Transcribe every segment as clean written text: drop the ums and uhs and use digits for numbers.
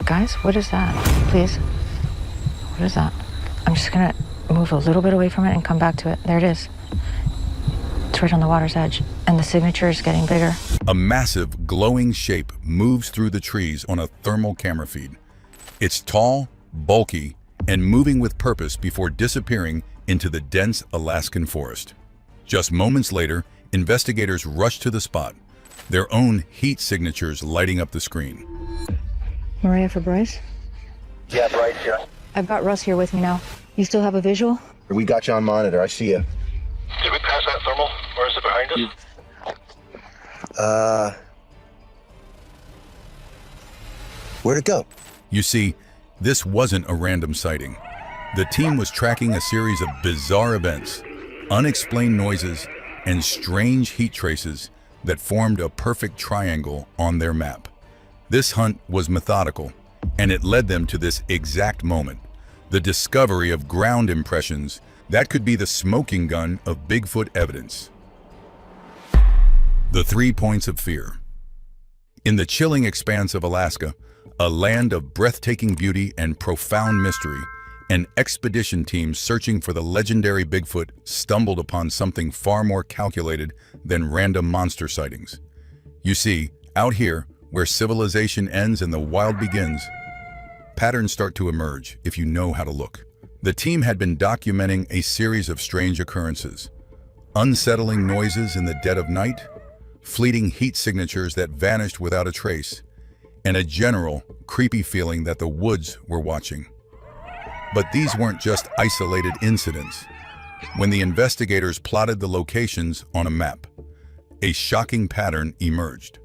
Guys, what is that? Please. What is that? I'm just gonna move a little bit away from it and come back to it. There it is. It's right on the water's edge, and the signature is getting bigger. A massive, glowing shape moves through the trees on a thermal camera feed. It's tall, bulky, and moving with purpose before disappearing into the dense Alaskan forest. Just moments later, investigators rush to the spot, their own heat signatures lighting up the screen. Maria for Bryce? Yeah, Bryce, yeah. I've got Russ here with me now. You still have a visual? We got you on monitor. I see you. Did we pass that thermal, or is it behind us? Where'd it go? You see, this wasn't a random sighting. The team was tracking a series of bizarre events, unexplained noises, and strange heat traces that formed a perfect triangle on their map. This hunt was methodical, and it led them to this exact moment, the discovery of ground impressions that could be the smoking gun of Bigfoot evidence. The 3 points of fear. In the chilling expanse of Alaska, a land of breathtaking beauty and profound mystery, an expedition team searching for the legendary Bigfoot stumbled upon something far more calculated than random monster sightings. You see, out here, where civilization ends and the wild begins, patterns start to emerge if you know how to look. The team had been documenting a series of strange occurrences, unsettling noises in the dead of night, fleeting heat signatures that vanished without a trace, and a general, creepy feeling that the woods were watching. But these weren't just isolated incidents. When the investigators plotted the locations on a map, a shocking pattern emerged.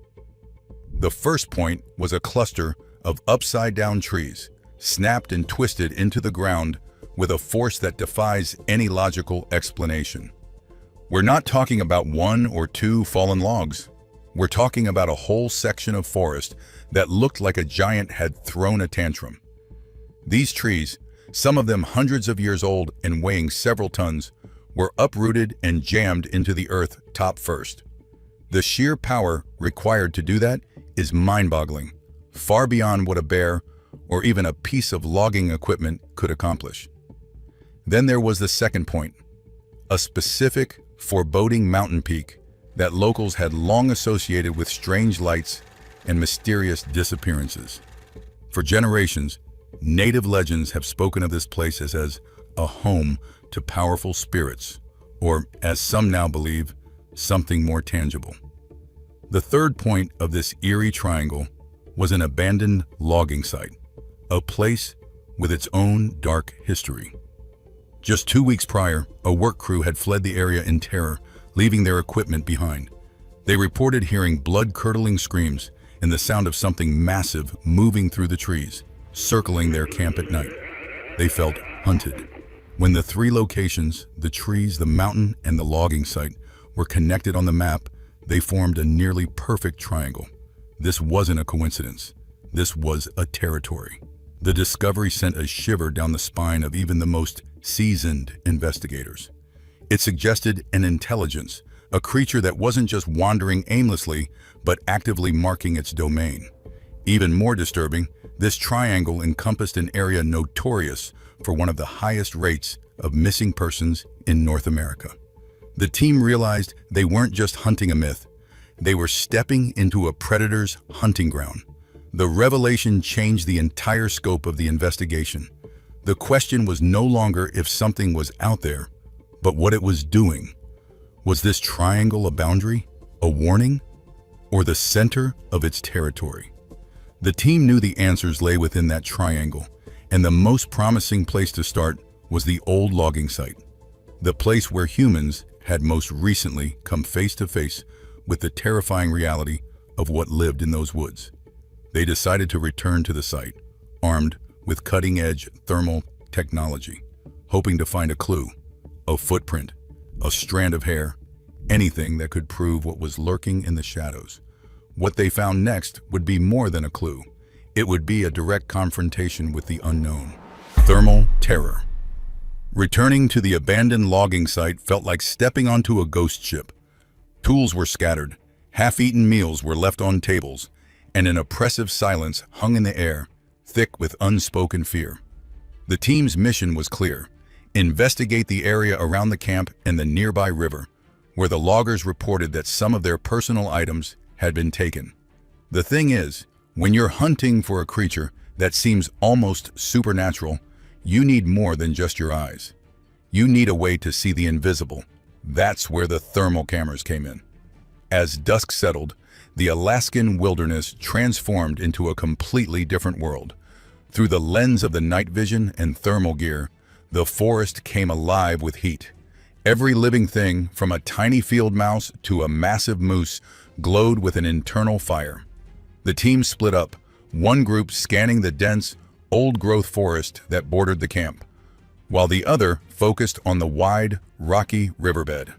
The first point was a cluster of upside-down trees, snapped and twisted into the ground with a force that defies any logical explanation. We're not talking about 1 or 2 fallen logs. We're talking about a whole section of forest that looked like a giant had thrown a tantrum. These trees, some of them hundreds of years old and weighing several tons, were uprooted and jammed into the earth top first. The sheer power required to do that is mind-boggling, far beyond what a bear or even a piece of logging equipment could accomplish. Then there was the second point, a specific, foreboding mountain peak that locals had long associated with strange lights and mysterious disappearances. For generations, native legends have spoken of this place as a home to powerful spirits, or, as some now believe, something more tangible. The third point of this eerie triangle was an abandoned logging site, a place with its own dark history. Just 2 weeks prior, a work crew had fled the area in terror, leaving their equipment behind. They reported hearing blood-curdling screams and the sound of something massive moving through the trees, circling their camp at night. They felt hunted. When the 3 locations, the trees, the mountain, and the logging site, were connected on the map, they formed a nearly perfect triangle. This wasn't a coincidence. This was a territory. The discovery sent a shiver down the spine of even the most seasoned investigators. It suggested an intelligence, a creature that wasn't just wandering aimlessly, but actively marking its domain. Even more disturbing, this triangle encompassed an area notorious for one of the highest rates of missing persons in North America. The team realized they weren't just hunting a myth, they were stepping into a predator's hunting ground. The revelation changed the entire scope of the investigation. The question was no longer if something was out there, but what it was doing. Was this triangle a boundary, a warning, or the center of its territory? The team knew the answers lay within that triangle, and the most promising place to start was the old logging site, the place where humans had most recently come face to face with the terrifying reality of what lived in those woods. They decided to return to the site, armed with cutting-edge thermal technology, hoping to find a clue, a footprint, a strand of hair, anything that could prove what was lurking in the shadows. What they found next would be more than a clue. It would be a direct confrontation with the unknown. Thermal terror. Returning to the abandoned logging site felt like stepping onto a ghost ship. Tools were scattered, half-eaten meals were left on tables, and an oppressive silence hung in the air, thick with unspoken fear. The team's mission was clear: investigate the area around the camp and the nearby river, where the loggers reported that some of their personal items had been taken. The thing is, when you're hunting for a creature that seems almost supernatural, you need more than just your eyes. You need a way to see the invisible. That's where the thermal cameras came in. As dusk settled, the Alaskan wilderness transformed into a completely different world. Through the lens of the night vision and thermal gear, the forest came alive with heat. Every living thing, from a tiny field mouse to a massive moose, glowed with an internal fire. The team split up, one group scanning the dense, old-growth forest that bordered the camp, while the other focused on the wide, rocky riverbed.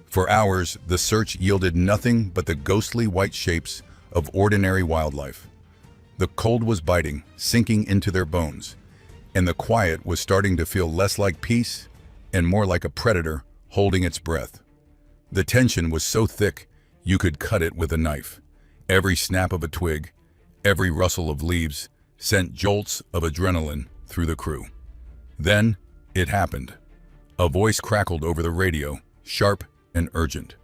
For hours, the search yielded nothing but the ghostly white shapes of ordinary wildlife. The cold was biting, sinking into their bones, and the quiet was starting to feel less like peace and more like a predator holding its breath. The tension was so thick you could cut it with a knife. Every snap of a twig, every rustle of leaves sent jolts of adrenaline through the crew. Then it happened. A voice crackled over the radio, sharp and urgent.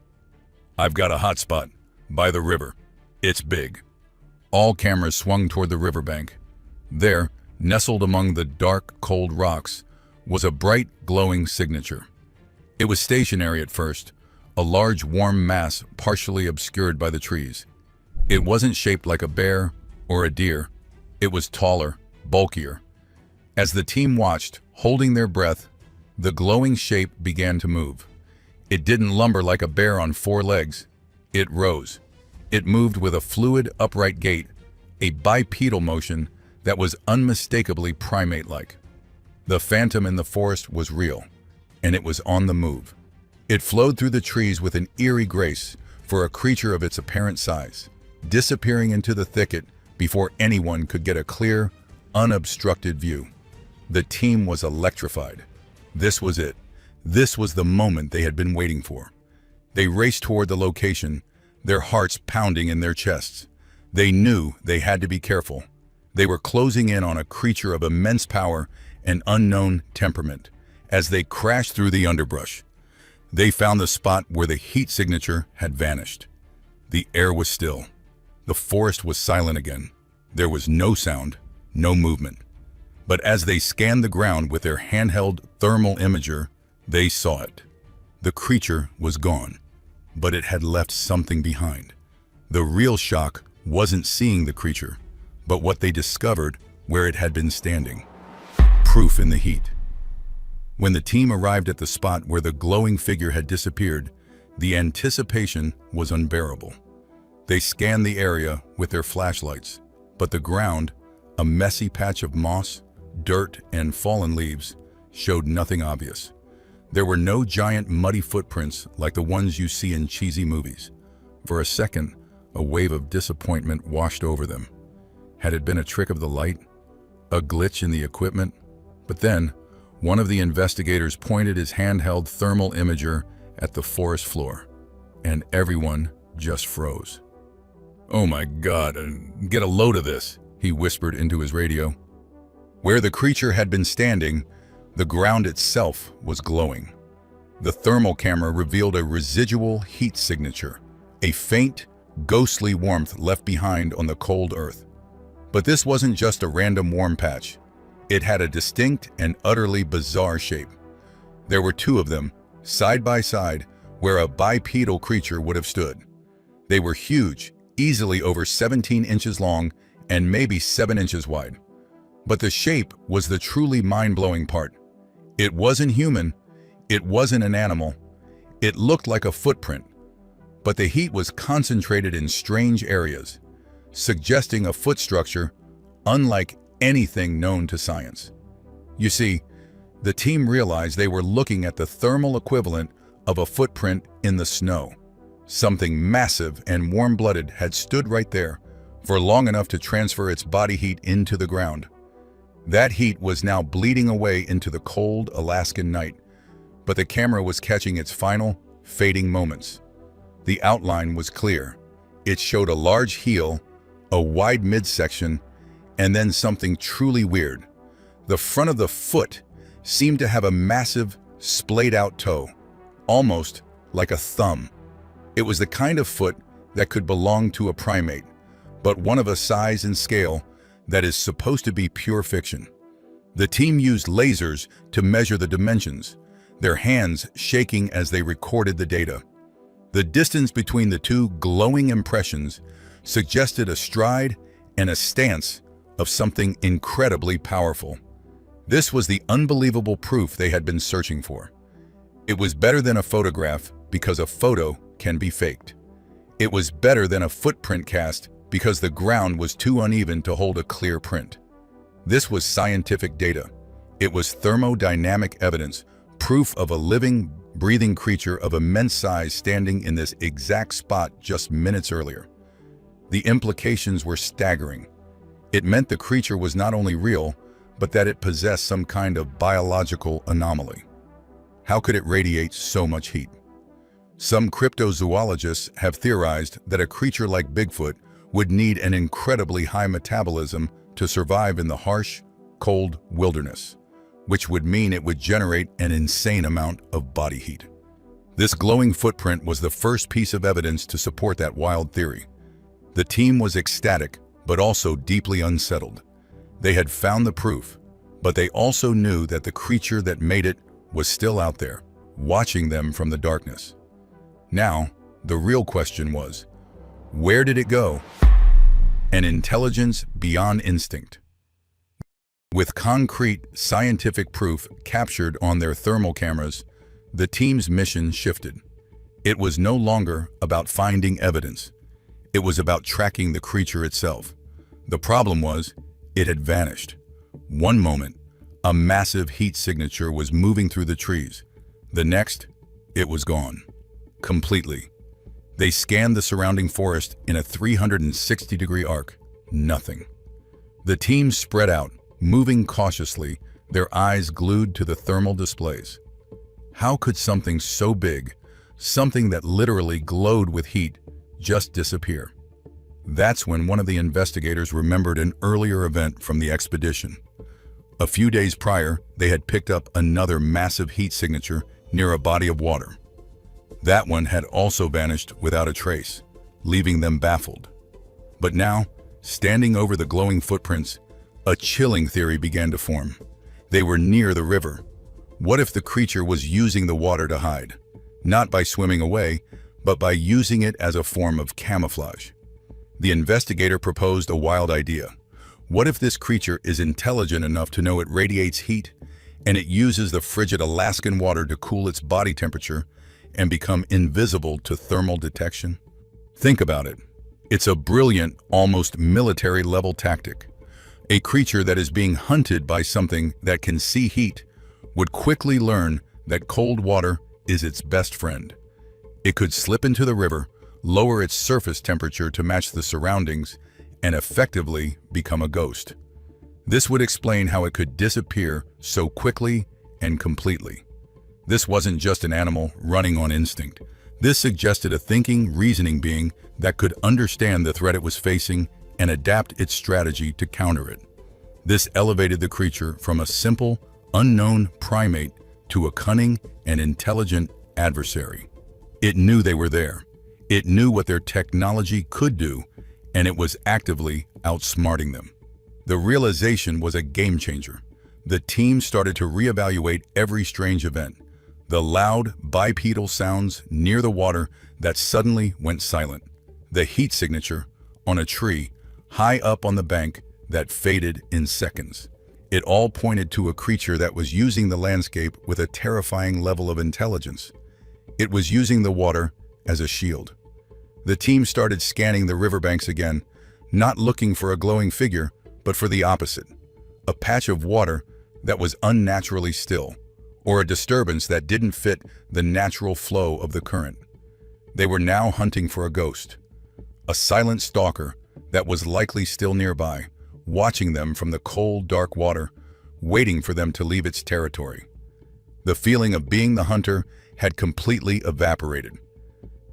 "I've got a hot spot by the river. It's big." All cameras swung toward the riverbank. There, nestled among the dark, cold rocks, was a bright, glowing signature. It was stationary at first, a large, warm mass partially obscured by the trees. It wasn't shaped like a bear or a deer. It was taller, bulkier. As the team watched, holding their breath, the glowing shape began to move. It didn't lumber like a bear on four legs. It rose. It moved with a fluid, upright gait, a bipedal motion that was unmistakably primate-like. The phantom in the forest was real, and it was on the move. It flowed through the trees with an eerie grace for a creature of its apparent size, disappearing into the thicket before anyone could get a clear, unobstructed view. The team was electrified. This was it. This was the moment they had been waiting for. They raced toward the location, their hearts pounding in their chests. They knew they had to be careful. They were closing in on a creature of immense power and unknown temperament. As they crashed through the underbrush, they found the spot where the heat signature had vanished. The air was still. The forest was silent again. There was no sound, no movement. But as they scanned the ground with their handheld thermal imager, they saw it. The creature was gone, but it had left something behind. The real shock wasn't seeing the creature, but what they discovered where it had been standing. Proof in the heat. When the team arrived at the spot where the glowing figure had disappeared, the anticipation was unbearable. They scanned the area with their flashlights, but the ground, a messy patch of moss, dirt, and fallen leaves, showed nothing obvious. There were no giant muddy footprints like the ones you see in cheesy movies. For a second, a wave of disappointment washed over them. Had it been a trick of the light? A glitch in the equipment? But then, one of the investigators pointed his handheld thermal imager at the forest floor, and everyone just froze. "Oh my God, get a load of this," he whispered into his radio. Where the creature had been standing, the ground itself was glowing. The thermal camera revealed a residual heat signature, a faint, ghostly warmth left behind on the cold earth. But this wasn't just a random warm patch. It had a distinct and utterly bizarre shape. There were two of them, side by side, where a bipedal creature would have stood. They were huge, easily over 17 inches long and maybe 7 inches wide. But the shape was the truly mind-blowing part. It wasn't human. It wasn't an animal. It looked like a footprint. But the heat was concentrated in strange areas, suggesting a foot structure unlike anything known to science. You see, the team realized they were looking at the thermal equivalent of a footprint in the snow. Something massive and warm-blooded had stood right there for long enough to transfer its body heat into the ground. That heat was now bleeding away into the cold Alaskan night, but the camera was catching its final, fading moments. The outline was clear. It showed a large heel, a wide midsection, And then something truly weird. The front of the foot seemed to have a massive, splayed-out toe, almost like a thumb. It was the kind of foot that could belong to a primate, but one of a size and scale that is supposed to be pure fiction. The team used lasers to measure the dimensions, their hands shaking as they recorded the data. The distance between the two glowing impressions suggested a stride and a stance of something incredibly powerful. This was the unbelievable proof they had been searching for. It was better than a photograph because a photo can be faked. It was better than a footprint cast because the ground was too uneven to hold a clear print. This was scientific data. It was thermodynamic evidence, proof of a living, breathing creature of immense size standing in this exact spot just minutes earlier. The implications were staggering. It meant the creature was not only real, but that it possessed some kind of biological anomaly. How could it radiate so much heat? Some cryptozoologists have theorized that a creature like Bigfoot would need an incredibly high metabolism to survive in the harsh, cold wilderness, which would mean it would generate an insane amount of body heat. This glowing footprint was the first piece of evidence to support that wild theory. The team was ecstatic, but also deeply unsettled. They had found the proof, but they also knew that the creature that made it was still out there, watching them from the darkness. Now, the real question was, where did it go? An intelligence beyond instinct. With concrete, scientific proof captured on their thermal cameras, the team's mission shifted. It was no longer about finding evidence. It was about tracking the creature itself. The problem was, it had vanished. One moment, a massive heat signature was moving through the trees. The next, it was gone. Completely. They scanned the surrounding forest in a 360-degree arc. Nothing. The team spread out, moving cautiously, their eyes glued to the thermal displays. How could something so big, something that literally glowed with heat, just disappear? That's when one of the investigators remembered an earlier event from the expedition. A few days prior, they had picked up another massive heat signature near a body of water. That one had also vanished without a trace, leaving them baffled. But now, standing over the glowing footprints, a chilling theory began to form. They were near the river. What if the creature was using the water to hide? Not by swimming away, but by using it as a form of camouflage. The investigator proposed a wild idea. What if this creature is intelligent enough to know it radiates heat, and it uses the frigid Alaskan water to cool its body temperature and become invisible to thermal detection? Think about it. It's a brilliant, almost military-level tactic. A creature that is being hunted by something that can see heat would quickly learn that cold water is its best friend. It could slip into the river, lower its surface temperature to match the surroundings, and effectively become a ghost. This would explain how it could disappear so quickly and completely. This wasn't just an animal running on instinct. This suggested a thinking, reasoning being that could understand the threat it was facing and adapt its strategy to counter it. This elevated the creature from a simple, unknown primate to a cunning and intelligent adversary. It knew they were there. It knew what their technology could do, and it was actively outsmarting them. The realization was a game changer. The team started to reevaluate every strange event. The loud, bipedal sounds near the water that suddenly went silent. The heat signature on a tree high up on the bank that faded in seconds. It all pointed to a creature that was using the landscape with a terrifying level of intelligence. It was using the water as a shield. The team started scanning the riverbanks again, not looking for a glowing figure, but for the opposite. A patch of water that was unnaturally still, or a disturbance that didn't fit the natural flow of the current. They were now hunting for a ghost, a silent stalker that was likely still nearby, watching them from the cold, dark water, waiting for them to leave its territory. The feeling of being the hunter had completely evaporated.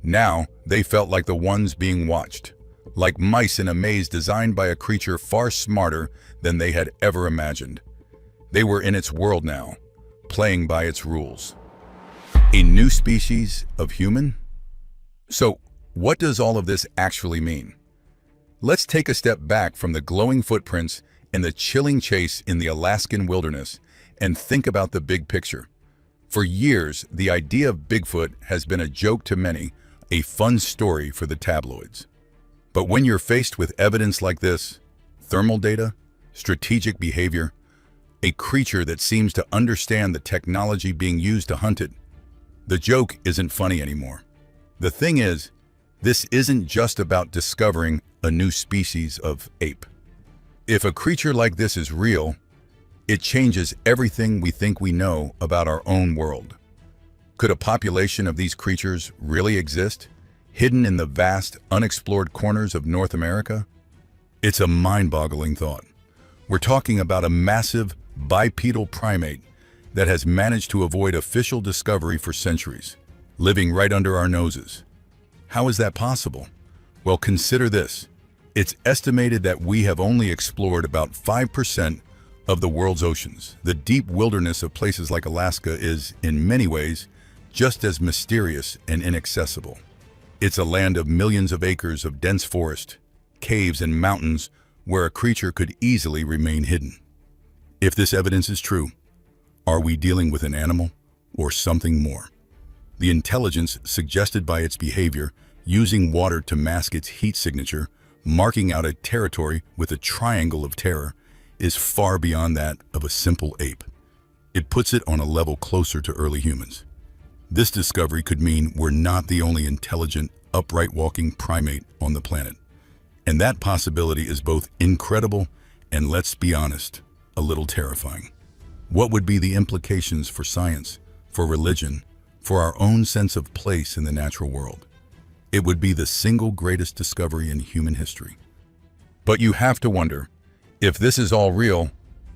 Now, they felt like the ones being watched, like mice in a maze designed by a creature far smarter than they had ever imagined. They were in its world now, playing by its rules. A new species of human? So, what does all of this actually mean? Let's take a step back from the glowing footprints and the chilling chase in the Alaskan wilderness and think about the big picture. For years, the idea of Bigfoot has been a joke to many, a fun story for the tabloids. But when you're faced with evidence like this, thermal data, strategic behavior, a creature that seems to understand the technology being used to hunt it, the joke isn't funny anymore. The thing is, this isn't just about discovering a new species of ape. If a creature like this is real, it changes everything we think we know about our own world. Could a population of these creatures really exist, hidden in the vast, unexplored corners of North America? It's a mind-boggling thought. We're talking about a massive bipedal primate that has managed to avoid official discovery for centuries, living right under our noses. How is that possible? Well, consider this. It's estimated that we have only explored about 5% of the world's oceans. The deep wilderness of places like Alaska is, in many ways, just as mysterious and inaccessible. It's a land of millions of acres of dense forest, caves and mountains where a creature could easily remain hidden. If this evidence is true, are we dealing with an animal or something more? The intelligence suggested by its behavior, using water to mask its heat signature, marking out a territory with a triangle of terror, is far beyond that of a simple ape. It puts it on a level closer to early humans. This discovery could mean we're not the only intelligent, upright walking primate on the planet. And that possibility is both incredible and, let's be honest, a little terrifying. What would be the implications for science, for religion, for our own sense of place in the natural world? It would be the single greatest discovery in human history. But you have to wonder, if this is all real,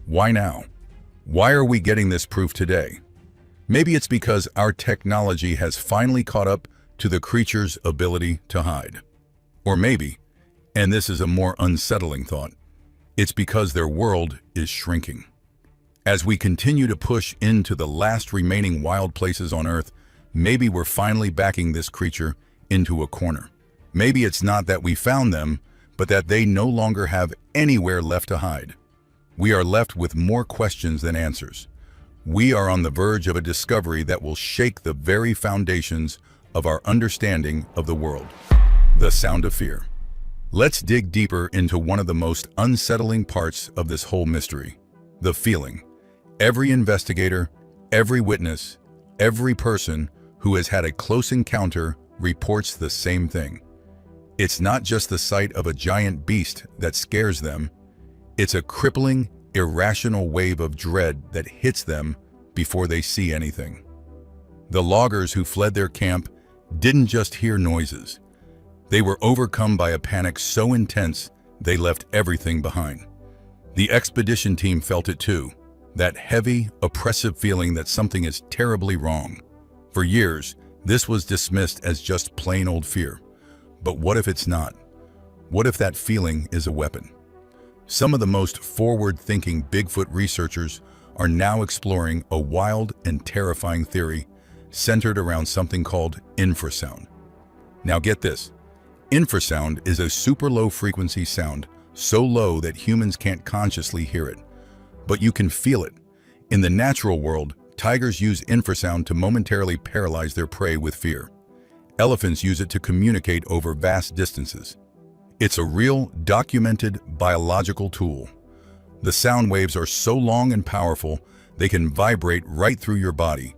why now? Why are we getting this proof today? Maybe it's because our technology has finally caught up to the creature's ability to hide. Or maybe, and this is a more unsettling thought, it's because their world is shrinking. As we continue to push into the last remaining wild places on Earth, maybe we're finally backing this creature into a corner. Maybe it's not that we found them, but that they no longer have anywhere left to hide. We are left with more questions than answers. We are on the verge of a discovery that will shake the very foundations of our understanding of the world. The sound of fear. Let's dig deeper into one of the most unsettling parts of this whole mystery, the feeling. Every investigator, every witness, every person who has had a close encounter reports the same thing. It's not just the sight of a giant beast that scares them. It's a crippling, irrational wave of dread that hits them before they see anything. The loggers who fled their camp didn't just hear noises. They were overcome by a panic so intense they left everything behind. The expedition team felt it too, that heavy, oppressive feeling that something is terribly wrong. For years, this was dismissed as just plain old fear. But what if it's not? What if that feeling is a weapon? Some of the most forward-thinking Bigfoot researchers are now exploring a wild and terrifying theory centered around something called infrasound. Now get this, infrasound is a super low frequency sound, so low that humans can't consciously hear it, but you can feel it. In the natural world, tigers use infrasound to momentarily paralyze their prey with fear. Elephants use it to communicate over vast distances. It's a real, documented biological tool. The sound waves are so long and powerful, they can vibrate right through your body,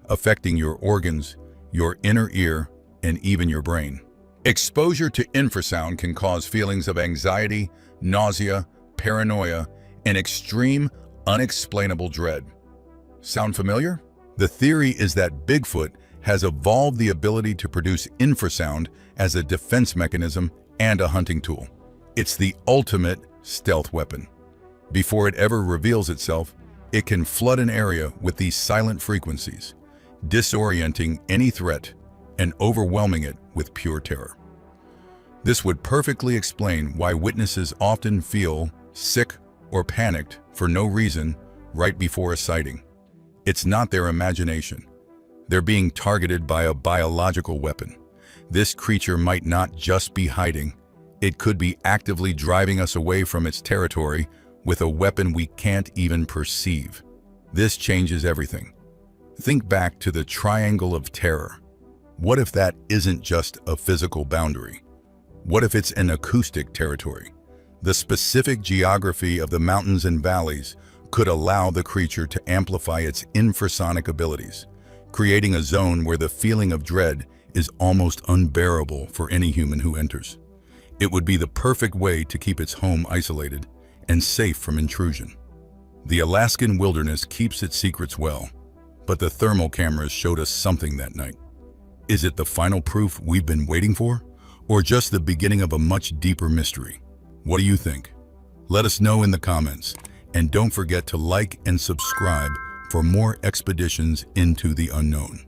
affecting your organs, your inner ear, and even your brain. Exposure to infrasound can cause feelings of anxiety, nausea, paranoia, and extreme, unexplainable dread. Sound familiar? The theory is that Bigfoot has evolved the ability to produce infrasound as a defense mechanism and a hunting tool. It's the ultimate stealth weapon. Before it ever reveals itself, it can flood an area with these silent frequencies, disorienting any threat and overwhelming it with pure terror. This would perfectly explain why witnesses often feel sick or panicked for no reason right before a sighting. It's not their imagination. They're being targeted by a biological weapon. This creature might not just be hiding. It could be actively driving us away from its territory with a weapon we can't even perceive. This changes everything. Think back to the triangle of terror. What if that isn't just a physical boundary? What if it's an acoustic territory? The specific geography of the mountains and valleys could allow the creature to amplify its infrasonic abilities, creating a zone where the feeling of dread is almost unbearable for any human who enters. It would be the perfect way to keep its home isolated and safe from intrusion. The Alaskan wilderness keeps its secrets well, but the thermal cameras showed us something that night. Is it the final proof we've been waiting for, or just the beginning of a much deeper mystery? What do you think? Let us know in the comments, and don't forget to like and subscribe for more expeditions into the unknown.